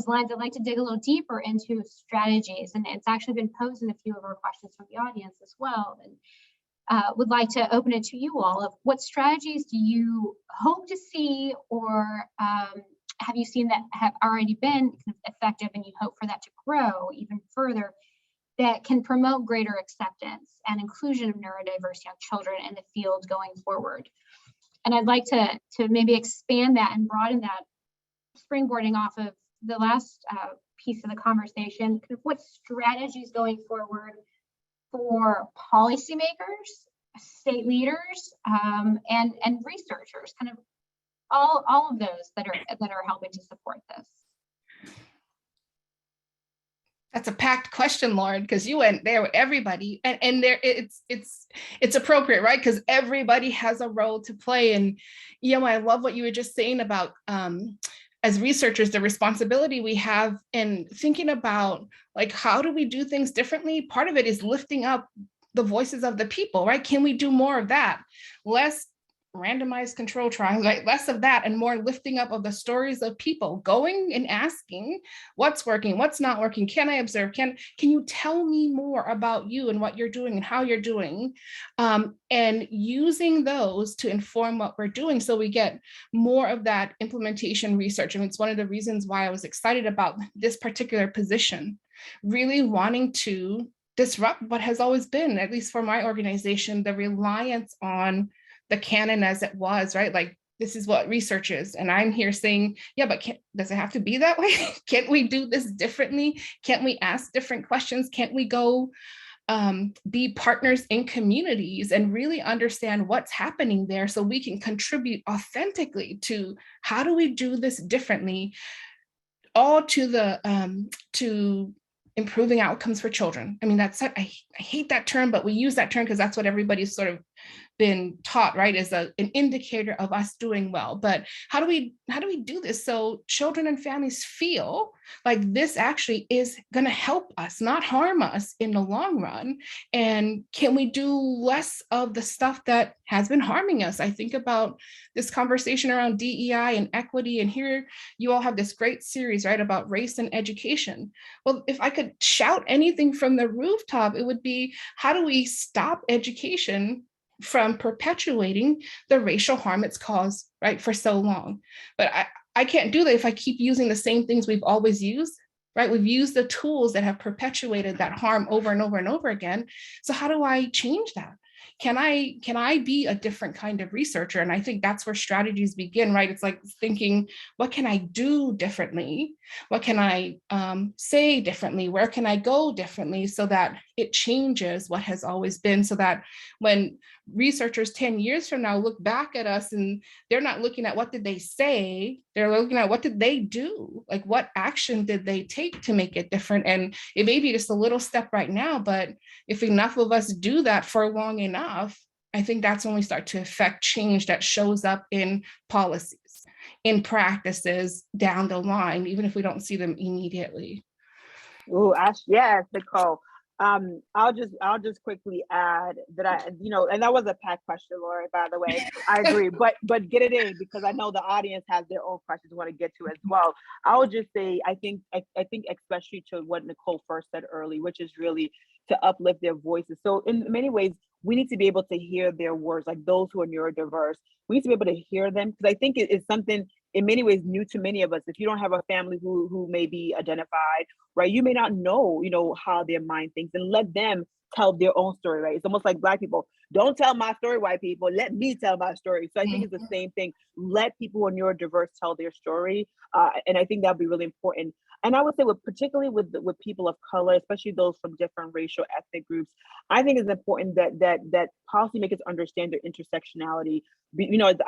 lines, I'd like to dig a little deeper into strategies, and it's actually been posed in a few of our questions from the audience as well. And would like to open it to you all of what strategies do you hope to see, or have you seen that have already been effective and you hope for that to grow even further, that can promote greater acceptance and inclusion of neurodiverse young children in the field going forward? And I'd like to maybe expand that and broaden that, springboarding off of the last piece of the conversation, what strategies going forward for policymakers state leaders, and researchers, kind of all of those that are helping to support this. That's a packed question, Lauren, because you went there with everybody, and there it's appropriate, right? Because everybody has a role to play. And I love what you were just saying about as researchers, the responsibility we have in thinking about, like, how do we do things differently? Part of it is lifting up the voices of the people, right? Can we do more of that? Less randomized control trials, right? Less of that and more lifting up of the stories of people, going and asking what's working, what's not working. Can I observe? Can you tell me more about you and what you're doing and how you're doing? And using those to inform what we're doing, so we get more of that implementation research. I mean, it's one of the reasons why I was excited about this particular position, really wanting to disrupt what has always been, at least for my organization, the reliance on the canon as it was, right? Like, this is what research is. And I'm here saying, yeah, but does it have to be that way? Can't we do this differently? Can't we ask different questions? Can't we go be partners in communities and really understand what's happening there, so we can contribute authentically to how do we do this differently, all to the to improving outcomes for children. I mean, I hate that term, but we use that term because that's what everybody's sort of been taught, right, as an indicator of us doing well. But how do we do this so children and families feel like this actually is going to help us, not harm us in the long run? And can we do less of the stuff that has been harming us? I think about this conversation around DEI and equity, and here you all have this great series, right, about race and education. Well, if I could shout anything from the rooftop, it would be, how do we stop education from perpetuating the racial harm it's caused, right, for so long? But I can't do that if I keep using the same things we've always used, right? We've used the tools that have perpetuated that harm over and over and over again. So how do I change that? Can I be a different kind of researcher? And I think that's where strategies begin, right? It's like thinking, what can I do differently? What can I say differently? Where can I go differently, so that it changes what has always been, so that when researchers 10 years from now look back at us and they're not looking at what did they say, they're looking at what did they do, like what action did they take to make it different. And it may be just a little step right now, but if enough of us do that for long enough, I think that's when we start to affect change that shows up in policies, in practices down the line, even if we don't see them immediately. Oh, yes, Nicole. I'll just quickly add that and that was a packed question, Laura, by the way. I agree, but get it in, because I know the audience has their own questions they want to get to as well. I would just say, I think especially to what Nicole first said early, which is really to uplift their voices. So in many ways, we need to be able to hear their words, like those who are neurodiverse. We need to be able to hear them, because I think it's something in many ways new to many of us. If you don't have a family who may be identified, right, you may not know, how their mind thinks, and let them tell their own story, right? It's almost like Black people. Don't tell my story, white people. Let me tell my story. So I think it's the same thing. Let people who are neurodiverse tell their story. And I think that'd be really important. And I would say, particularly with people of color, especially those from different racial ethnic groups, I think it's important that policymakers understand their intersectionality.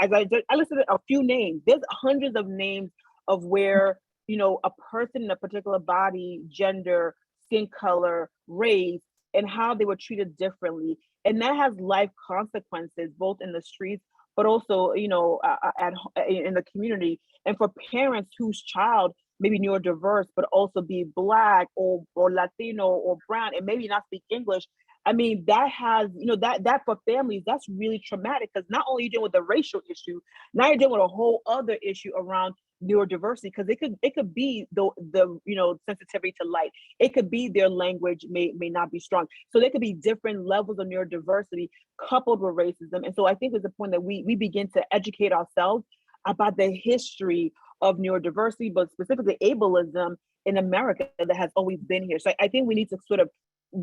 As I listed a few names. There's hundreds of names of where a person in a particular body, gender, skin color, race, and how they were treated differently, and that has life consequences, both in the streets, but also in the community. And for parents whose child maybe neurodiverse, but also be Black or Latino or brown and maybe not speak English, I mean, that has, that for families, that's really traumatic, because not only are you dealing with the racial issue, now you're dealing with a whole other issue around neurodiversity, because it could be the sensitivity to light. It could be their language may not be strong. So there could be different levels of neurodiversity coupled with racism. And so I think it's the point that we begin to educate ourselves about the history of neurodiversity, but specifically ableism in America that has always been here. So I think we need to sort of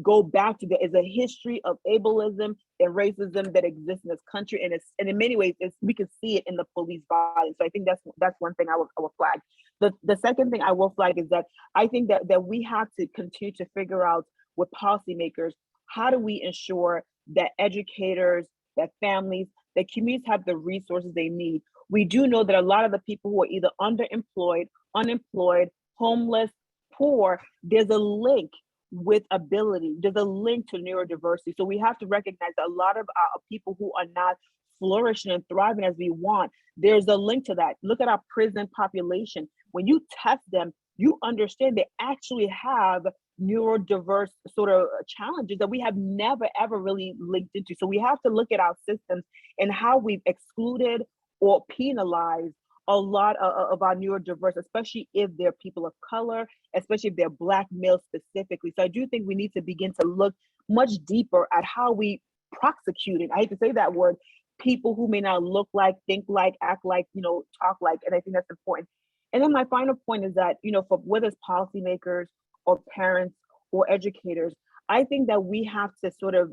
go back to there is a history of ableism and racism that exists in this country, and in many ways we can see it in the police violence. So I think that's one thing I will flag. The second thing I will flag is that I think that we have to continue to figure out with policymakers, how do we ensure that educators, that families, that communities have the resources they need. We do know that a lot of the people who are either underemployed, unemployed, homeless, poor, there's a link with ability. There's a link to neurodiversity. So we have to recognize that a lot of people who are not flourishing and thriving as we want, there's a link to that. Look at our prison population. When you test them, you understand they actually have neurodiverse sort of challenges that we have never, ever really linked into. So we have to look at our systems and how we've excluded or penalized a lot of our neurodiverse, especially if they're people of color, especially if they're Black males specifically. So I do think we need to begin to look much deeper at how we prosecuting, I hate to say that word, people who may not look like, think like, act like, talk like, and I think that's important. And then my final point is that, for whether it's policymakers or parents or educators, I think that we have to sort of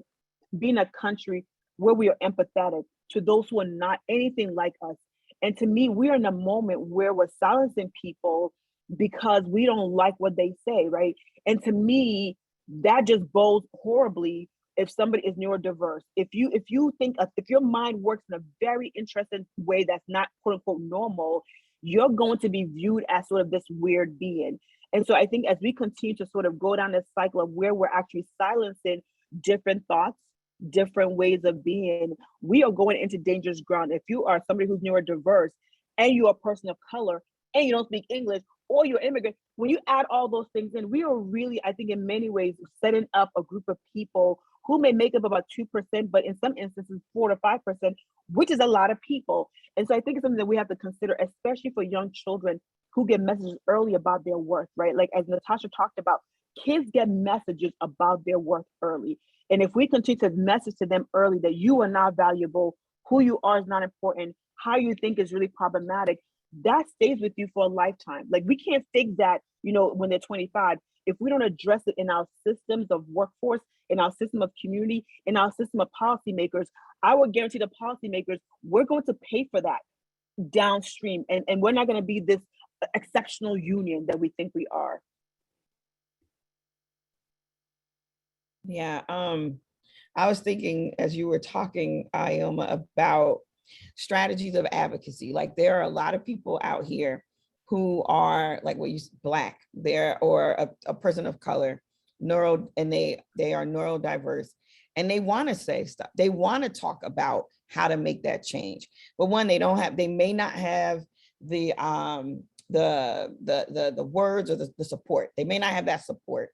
be in a country where we are empathetic to those who are not anything like us. And to me, we are in a moment where we're silencing people because we don't like what they say, right? And to me, that just bodes horribly if somebody is neurodiverse. If you think, if your mind works in a very interesting way that's not quote unquote normal, you're going to be viewed as sort of this weird being. And so I think as we continue to sort of go down this cycle of where we're actually silencing different thoughts, different ways of being, we are going into dangerous ground. If you are somebody who's neurodiverse and you're a person of color and you don't speak English or you're immigrant, when you add all those things in, we are really, I think in many ways, setting up a group of people who may make up about 2%, but in some instances 4 to 5%, which is a lot of people. And so I think it's something that we have to consider, especially for young children who get messages early about their worth, right? Like as Natasha talked about, kids get messages about their worth early. And if we continue to message to them early that you are not valuable, who you are is not important, how you think is really problematic, that stays with you for a lifetime. Like we can't fix that, when they're 25. If we don't address it in our systems of workforce, in our system of community, in our system of policymakers, I would guarantee the policymakers, we're going to pay for that downstream. And we're not going to be this exceptional union that we think we are. Yeah, I was thinking as you were talking, Ioma, about strategies of advocacy. Like there are a lot of people out here who are like what you Black, or a person of color, and they are neurodiverse, and they want to say stuff. They want to talk about how to make that change, but one, they may not have the words or the support. They may not have that support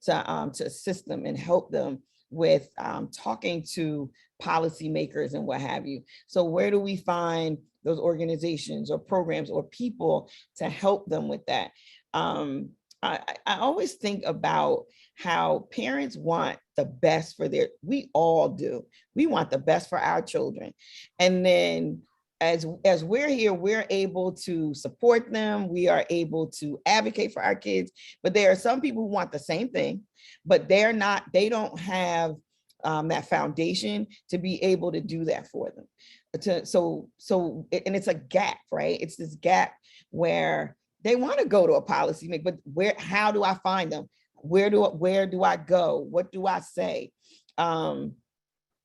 to assist them and help them with talking to policymakers and what have you. So where do we find those organizations or programs or people to help them with that? I always think about how parents want the best for we all do. We want the best for our children. And then as we're here, we're able to support them. We are able to advocate for our kids, but there are some people who want the same thing, but they don't have that foundation to be able to do that for them. And it's a gap, right? It's this gap where they want to go to a policy, but how do I find them? Where do I go? What do I say? And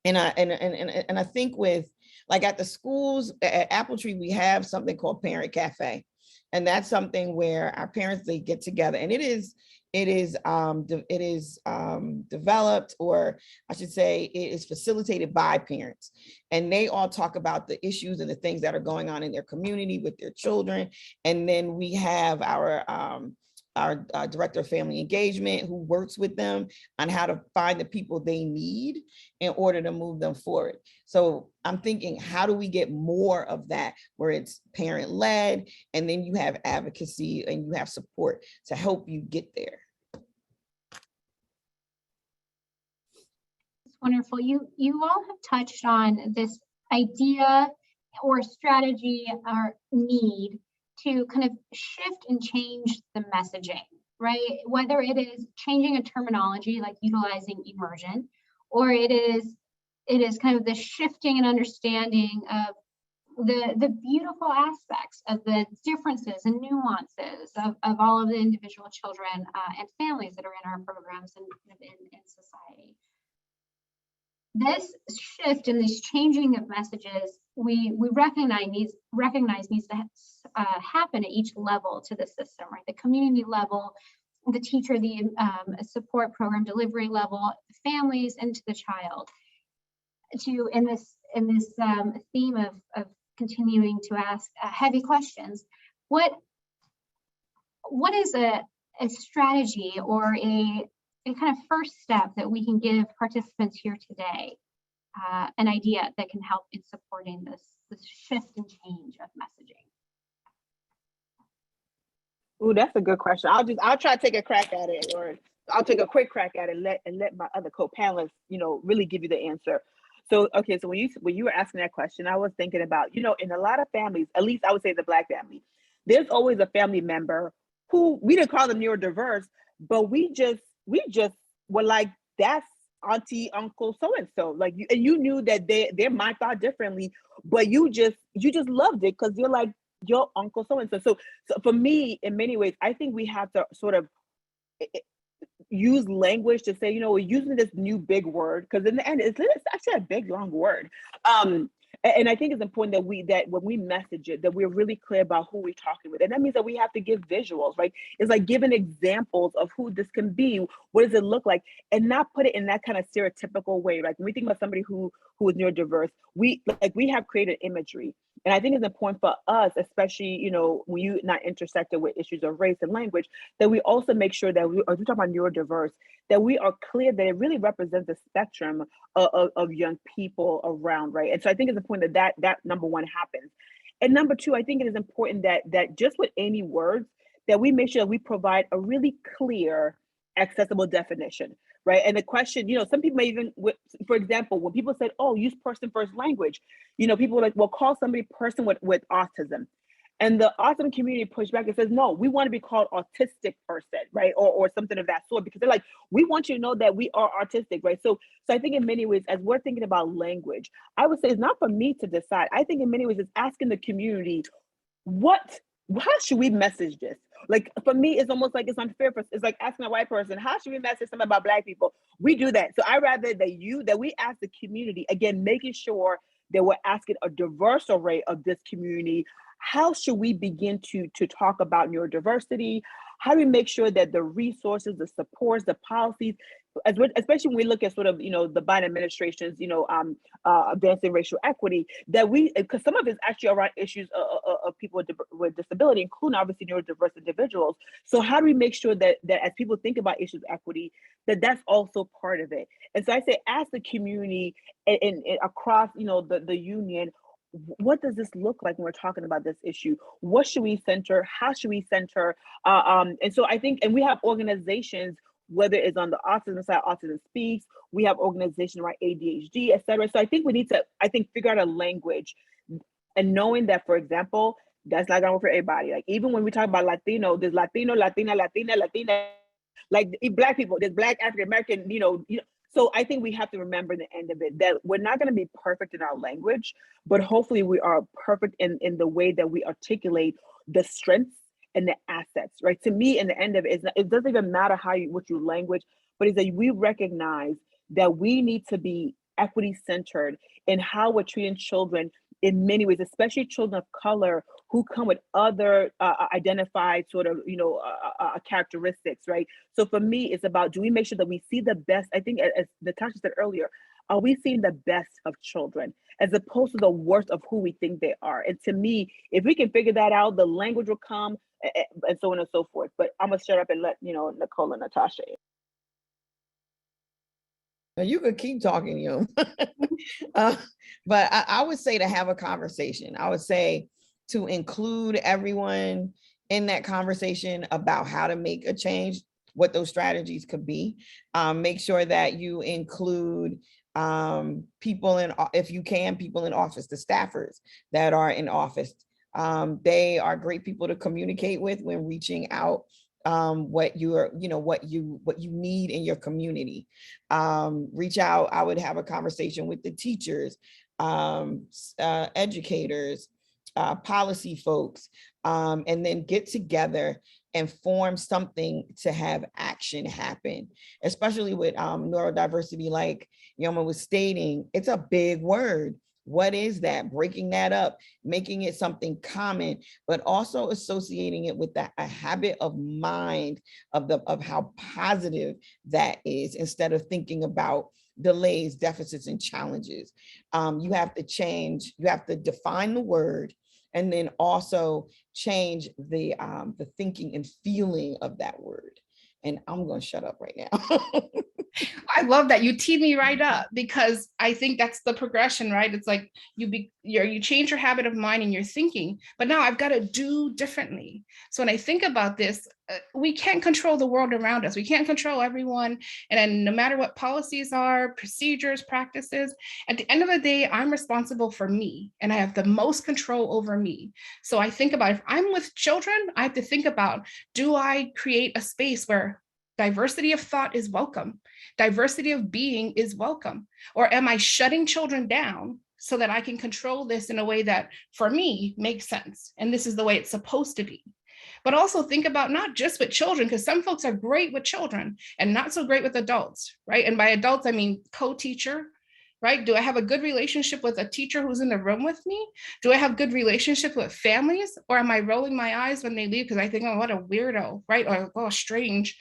I think with, like at the schools, at Appletree, we have something called Parent Cafe. And that's something where our parents, they get together, and it is developed, or I should say it is facilitated by parents. And they all talk about the issues and the things that are going on in their community with their children. And then we have our director of family engagement who works with them on how to find the people they need in order to move them forward. So I'm thinking, how do we get more of that where it's parent led, and then you have advocacy and you have support to help you get there? It's wonderful. You all have touched on this idea or strategy or need to kind of shift and change the messaging, right? Whether it is changing a terminology like utilizing immersion, or it is kind of the shifting and understanding of the beautiful aspects of the differences and nuances of all of the individual children and families that are in our programs and in society. this shift and this changing of messages, we recognize needs to happen at each level to the system, right? The community level, the teacher, the support program delivery level, families, and to the child. To in this theme of continuing to ask heavy questions, what is a strategy or a kind of first step that we can give participants here today, an idea that can help in supporting this shift and change of messaging? Ooh, that's a good question. I'll try to take a crack at it, or I'll take a quick crack at it and let my other co-panelists, really give you the answer. So, okay, so when you were asking that question, I was thinking about, in a lot of families, at least I would say the Black family, there's always a family member who we didn't call them neurodiverse, but we just were like, that's auntie, uncle, so-and-so. Like, you knew that their mind thought differently, but you just loved it because you're like, your uncle so-and-so. So for me, in many ways, I think we have to sort of use language to say, we're using this new big word, because in the end, it's actually a big, long word. And I think it's important that when we message it, that we're really clear about who we're talking with. And that means that we have to give visuals, right? It's like giving examples of who this can be. What does it look like? And not put it in that kind of stereotypical way. Like when we think about somebody who is neurodiverse, we have created imagery. And I think it's important for us, especially, when you're not intersected with issues of race and language, that we also make sure that as we talk about neurodiverse, that we are clear that it really represents the spectrum of young people around, right? And so I think it's important that number one happens. And number two, I think it is important that just with any words, that we make sure that we provide a really clear, accessible definition, right? And the question, some people may even, for example, when people said, oh, use person first language, people were like, well, call somebody person with autism. And the autism community pushed back and says, no, we want to be called autistic person, right? Or something of that sort, because they're like, we want you to know that we are autistic, right? So I think in many ways, as we're thinking about language, I would say it's not for me to decide. I think in many ways, it's asking the community, how should we message this? Like, for me, it's almost like it's unfair. It's like asking a white person, how should we message something about Black people? We do that. So I rather that we ask the community, again, making sure that we're asking a diverse array of this community. How should we begin to talk about neurodiversity? How do we make sure that the resources, the supports, the policies, especially when we look at sort of, the Biden administration's, advancing racial equity, that because some of it's actually around issues of people with disability, including obviously neurodiverse individuals. So how do we make sure that as people think about issues of equity, that's also part of it? And so I say, ask the community and across, the union, what does this look like when we're talking about this issue? What should we center? How should we center? And so I think, and we have organizations, whether it's on the autism side, Autism Speaks, we have organizations around ADHD, et cetera. So I think we need to, figure out a language, and knowing that, for example, that's not gonna work for everybody. Like, even when we talk about Latino, there's Latino, Latina, like Black people, there's Black, African American, So I think we have to remember the end of it, that we're not going to be perfect in our language, but hopefully we are perfect in the way that we articulate the strengths and the assets, right? To me, in the end of it, it doesn't even matter what you language, but it's that we recognize that we need to be equity centered in how we're treating children in many ways, especially children of color who come with other identified sort of, characteristics, right? So for me, it's about, do we make sure that we see the best? I think, as Natasha said earlier, are we seeing the best of children as opposed to the worst of who we think they are? And to me, if we can figure that out, the language will come, and so on and so forth. But I'm gonna shut up and let Nicole and Natasha. You could keep talking, but I would say to have a conversation. I would say to include everyone in that conversation about how to make a change, what those strategies could be. Make sure that you include people if you can, people in office, the staffers that are in office. They are great people to communicate with when reaching out what you need in your community. Reach out. I would have a conversation with the teachers, educators, policy folks, and then get together and form something to have action happen, especially with neurodiversity, like Yoma was stating, it's a big word. What is that? Breaking that up, making it something common, but also associating it with a habit of mind of how positive that is, instead of thinking about delays, deficits, and challenges. You have to change, you have to define the word, and then also change the thinking and feeling of that word. And I'm going to shut up right now. I love that you teed me right up, because I think that's the progression, right? It's like you change your habit of mind and your thinking, but now I've got to do differently. So when I think about this, we can't control the world around us. We can't control everyone. And then no matter what policies are, procedures, practices, at the end of the day, I'm responsible for me, and I have the most control over me. So I think about, if I'm with children, I have to think about, do I create a space where diversity of thought is welcome, diversity of being is welcome? Or am I shutting children down so that I can control this in a way that for me makes sense? And this is the way it's supposed to be. But also think about not just with children, because some folks are great with children and not so great with adults, right? And by adults, I mean co-teacher, right? Do I have a good relationship with a teacher who's in the room with me? Do I have good relationship with families? Or am I rolling my eyes when they leave because I think, oh, what a weirdo, right? Or, oh, strange.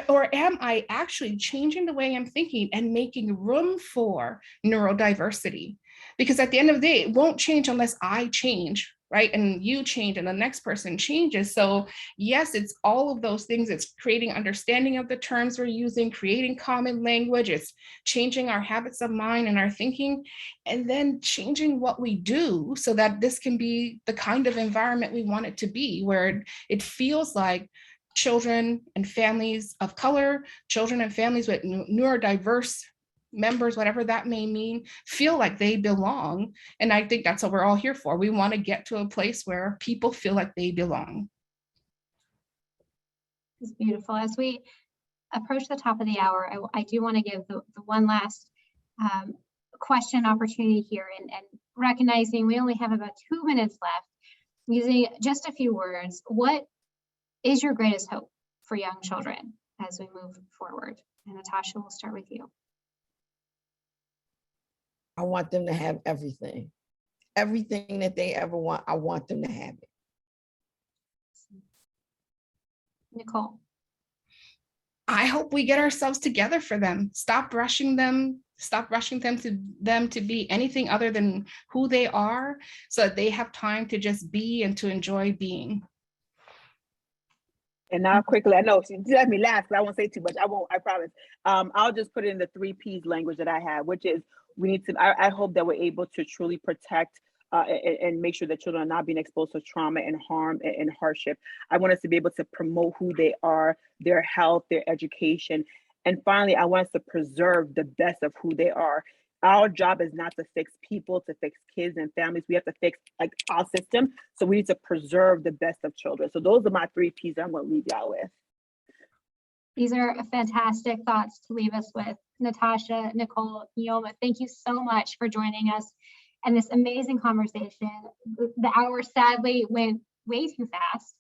Or am I actually changing the way I'm thinking and making room for neurodiversity? Because at the end of the day, it won't change unless I change, right? And you change and the next person changes. So yes, it's all of those things. It's creating understanding of the terms we're using, creating common language. It's changing our habits of mind and our thinking, and then changing what we do so that this can be the kind of environment we want it to be, where it feels like children and families of color, children and families with neurodiverse members, whatever that may mean, feel like they belong. And I think that's what we're all here for. We want to get to a place where people feel like they belong. It's beautiful. As we approach the top of the hour, I do want to give the one last question opportunity here, and recognizing we only have about 2 minutes left, using just a few words. What is your greatest hope for young children as we move forward? And Natasha, we'll start with you. I want them to have everything. Everything that they ever want, I want them to have it. Nicole. I hope we get ourselves together for them. Stop rushing them to be anything other than who they are, so that they have time to just be and to enjoy being. And now quickly, I know she let me laugh, but I won't say too much. I won't, I promise. I'll just put it in the 3 Ps language that I have, which is we need to, I hope that we're able to truly protect and make sure that children are not being exposed to trauma and harm and hardship. I want us to be able to promote who they are, their health, their education. And finally, I want us to preserve the best of who they are. Our job is not to fix people, to fix kids and families. We have to fix like our system. So we need to preserve the best of children. So those are my 3 Ps I'm going to leave y'all with. These are fantastic thoughts to leave us with. Natasha, Nicole, Yoma, thank you so much for joining us and this amazing conversation. The hour sadly went way too fast.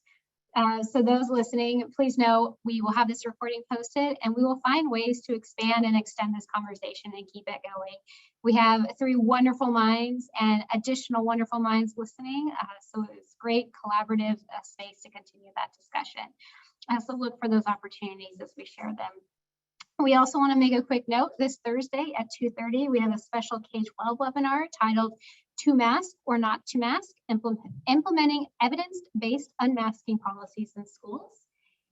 So those listening, please know we will have this recording posted, and we will find ways to expand and extend this conversation and keep it going. We have 3 wonderful minds and additional wonderful minds listening. So it's great collaborative space to continue that discussion. So look for those opportunities as we share them. We also want to make a quick note. This Thursday at 2:30, we have a special K-12 webinar titled To Mask or Not to Mask, Implementing Evidence-Based Unmasking Policies in Schools.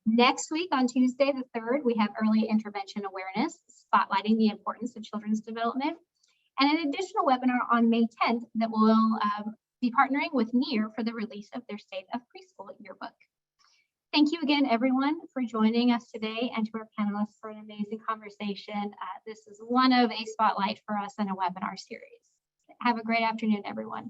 Next week on Tuesday the 3rd, we have Early Intervention Awareness, spotlighting the importance of children's development, and an additional webinar on May 10th that will be partnering with NEAR for the release of their State of Preschool yearbook. Thank you again, everyone, for joining us today, and to our panelists for an amazing conversation. This is one of a spotlight for us in a webinar series. Have a great afternoon, everyone.